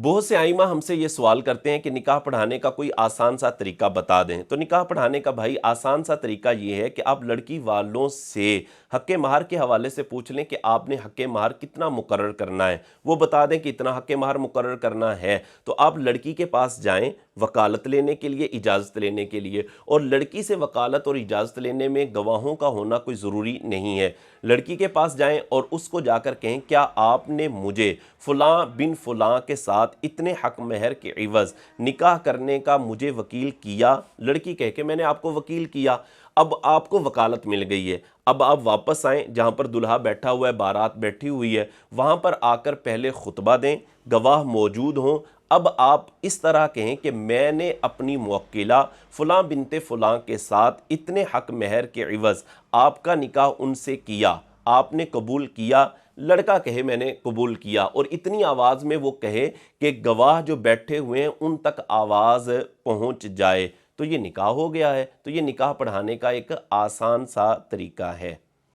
बहुत से आइमा हमसे ये सवाल करते हैं कि निकाह पढ़ाने का कोई आसान सा तरीका बता दें। तो निकाह पढ़ाने का भाई आसान सा तरीका ये है कि आप लड़की वालों से हक़ महर के हवाले से पूछ लें कि आपने हक़ महर कितना मुकर्रर करना है। वो बता दें कि इतना हक़ महर मुकर्रर करना है, तो आप लड़की के पास जाएं वकालत लेने के लिए, इजाज़त लेने के लिए। और लड़की से वकालत और इजाज़त लेने में गवाहों का होना कोई ज़रूरी नहीं है। लड़की के पास जाएं और उसको जाकर कहें, क्या आपने मुझे फ़लाँ बिन फ़लाँ के साथ इतने हक़ महर के इवज़ निकाह करने का मुझे वकील किया? लड़की कह के मैंने आपको वकील किया। अब आपको वकालत मिल गई है। अब आप वापस आएँ, जहाँ पर दुल्हा बैठा हुआ है, बारात बैठी हुई है, वहाँ पर आकर पहले खुतबा दें, गवाह मौजूद हों। अब आप इस तरह कहें कि मैंने अपनी मुवक्किला फ़लाँ बिनते फ़लाँ के साथ इतने हक़ महर के इवज़ आपका निकाह उनसे किया, आपने कबूल किया? लड़का कहे मैंने कबूल किया, और इतनी आवाज़ में वो कहे कि गवाह जो बैठे हुए हैं उन तक आवाज़ पहुँच जाए, तो ये निकाह हो गया है। तो ये निकाह पढ़ाने का एक आसान सा तरीका है।